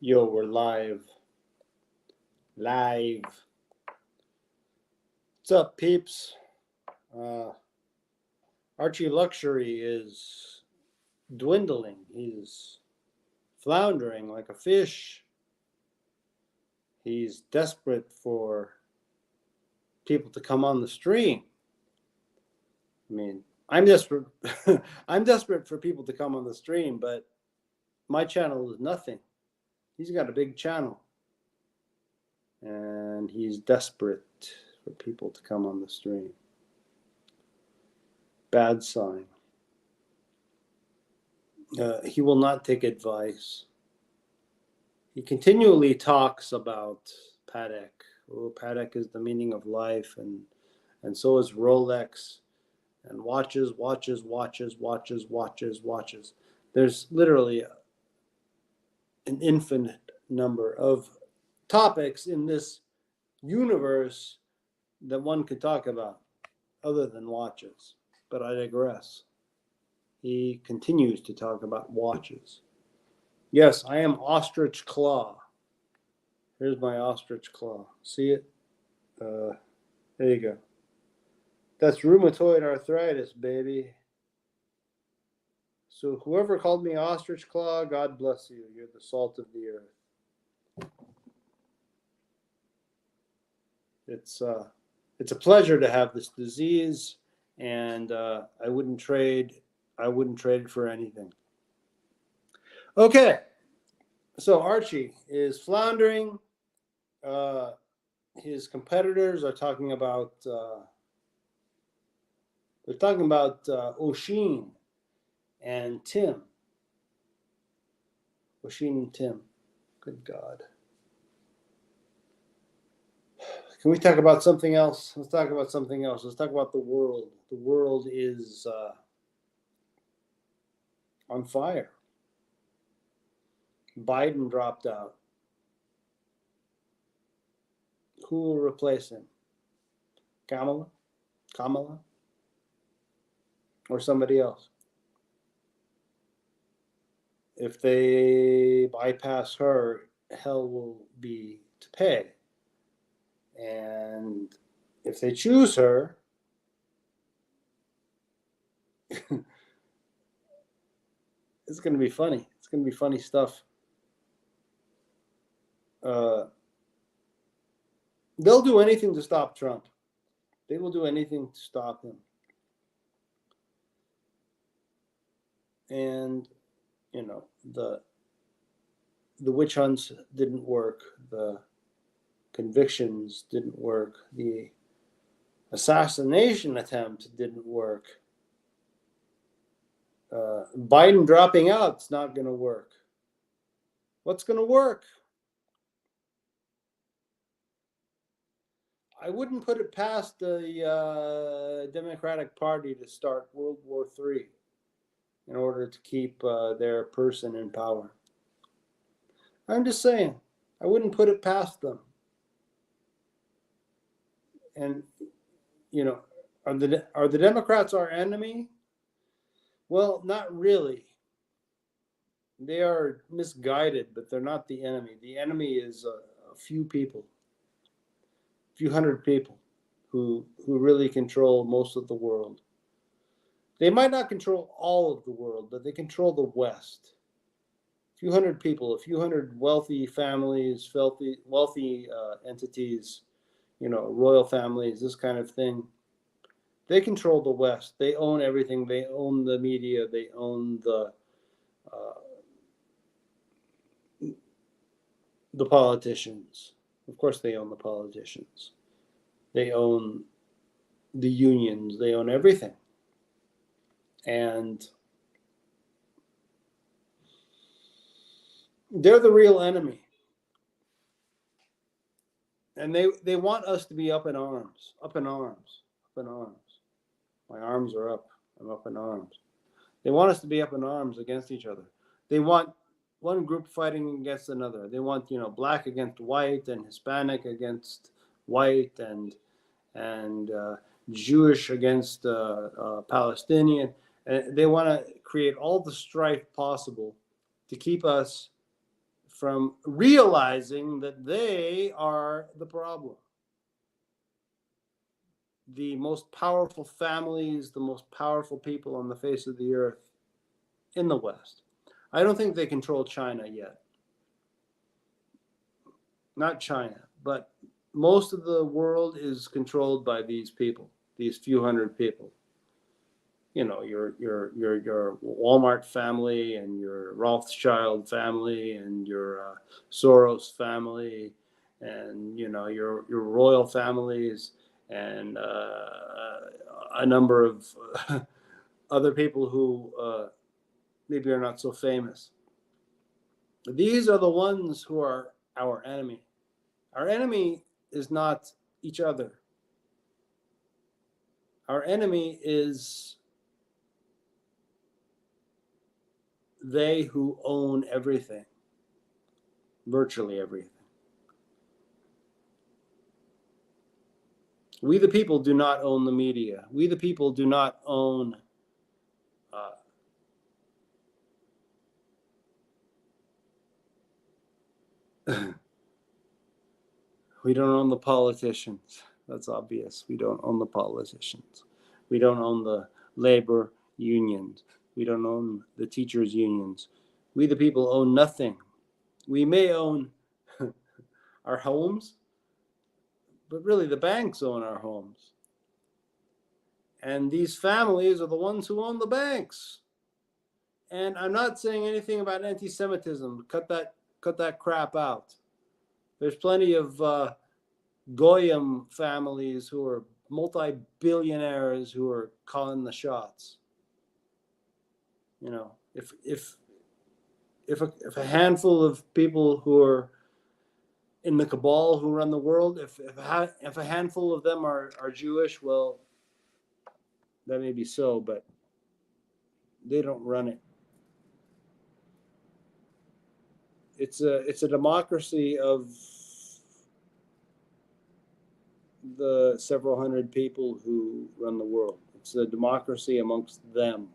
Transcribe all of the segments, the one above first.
Yo, we're live. Live. What's up, peeps? Archie Luxury is dwindling. He's floundering like a fish. He's desperate for people to come on the stream. I mean, I'm desperate. I'm desperate for people to come on the stream, but my channel is nothing. He's got a big channel, and he's desperate for people to come on the stream. Bad sign. He will not take advice. He continually talks about Patek. Oh, Patek is the meaning of life, and so is Rolex, and watches. There's literally an infinite number of topics in this universe that one could talk about other than watches. But I digress. He continues to talk about watches. Yes, I am ostrich claw. Here's my ostrich claw. See it? There you go. That's rheumatoid arthritis, baby. So whoever called me ostrich claw, God bless you. You're the salt of the earth. It's a pleasure to have this disease, and I wouldn't trade it for anything. Okay, so Archie is floundering. His competitors are talking about Oshin and Tim. Oshin and Tim. Good God. Can we talk about something else? Let's talk about something else. Let's talk about the world. The world is on fire. Biden dropped out. Who will replace him? Kamala? Or somebody else? If they bypass her, hell will be to pay. And if they choose her, it's going to be funny. It's going to be funny stuff. They'll do anything to stop Trump. They will do anything to stop him. And, you know, the witch hunts didn't work. The convictions didn't work. The assassination attempt didn't work. Biden dropping out is not going to work. What's going to work? I wouldn't put it past the Democratic Party to start World War III in order to keep their person in power. I'm just saying, I wouldn't put it past them. And, you know, are the Democrats our enemy? Well, not really. They are misguided, but they're not the enemy. The enemy is a few people. A few hundred people who really control most of the world. They might not control all of the world, but they control the West. A few hundred people, a few hundred wealthy families, wealthy entities, you know, royal families, this kind of thing. They control the West. They own everything. They own the media. They own the politicians. Of course, they own the politicians. They own the unions. They own everything. And they're the real enemy. And they want us to be up in arms. My arms are up. I'm up in arms. They want us to be up in arms against each other. They want one group fighting against another. They want, you know, black against white and Hispanic against white and Jewish against Palestinian. And they want to create all the strife possible to keep us from realizing that they are the problem. The most powerful families, the most powerful people on the face of the earth in the West. I don't think they control China yet. Not China, but most of the world is controlled by these people, these few hundred people. You know, your Walmart family and your Rothschild family and your Soros family, and you know your royal families and a number of other people who maybe are not so famous. These are the ones who are our enemy. Our enemy is not each other. Our enemy is they who own everything, virtually everything. We the people do not own the media. We the people do not own we don't own the politicians. That's obvious. We don't own the politicians. We don't own the labor unions. We don't own the teachers' unions. We the people own nothing. We may own our homes, but really the banks own our homes. And these families are the ones who own the banks. And I'm not saying anything about anti-Semitism. Cut that crap out. There's plenty of Goyim families who are multi-billionaires who are calling the shots. You know, if a handful of people who are in the cabal who run the world, if a handful of them are Jewish, well, that may be so, but they don't run it. It's a democracy of the several hundred people who run the world. It's a democracy amongst them.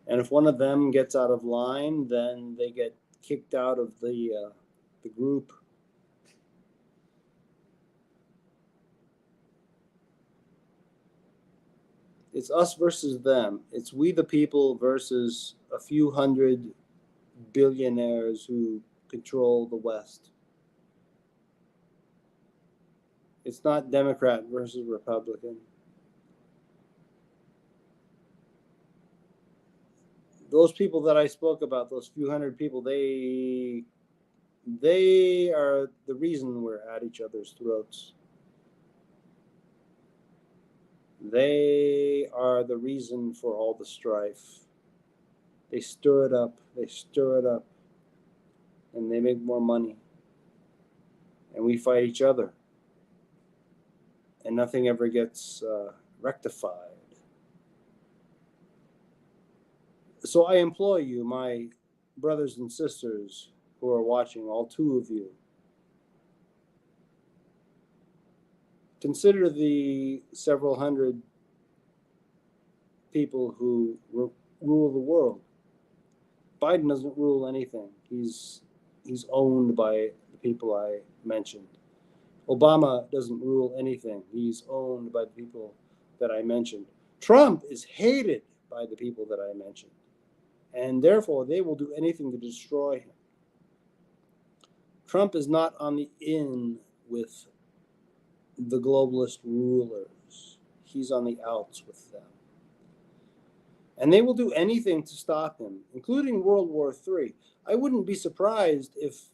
And if one of them gets out of line, then they get kicked out of the group. It's us versus them. It's we the people versus a few hundred billionaires who control the West. It's not Democrat versus Republican. Those people that I spoke about, those few hundred people, they are the reason we're at each other's throats. They are the reason for all the strife. They stir it up, and they make more money. And we fight each other. And nothing ever gets rectified. So I implore you, my brothers and sisters who are watching, all two of you, consider the several hundred people who rule the world. Biden doesn't rule anything. He's owned by the people I mentioned. Obama doesn't rule anything. He's owned by the people that I mentioned. Trump is hated by the people that I mentioned. And therefore, they will do anything to destroy him. Trump is not on the in with the globalist rulers. He's on the outs with them. And they will do anything to stop him, including World War III. I wouldn't be surprised if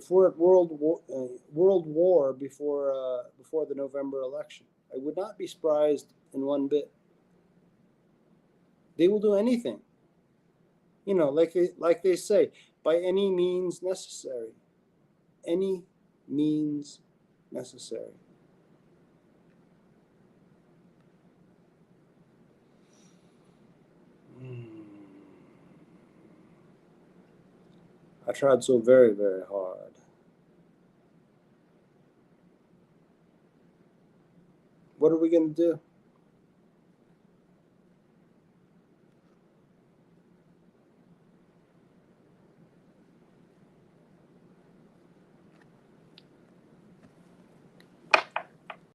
we're at World War before the November election. I would not be surprised in one bit. They will do anything. You know, like they say, by any means necessary. Any means necessary. I tried so very, very hard. What are we going to do?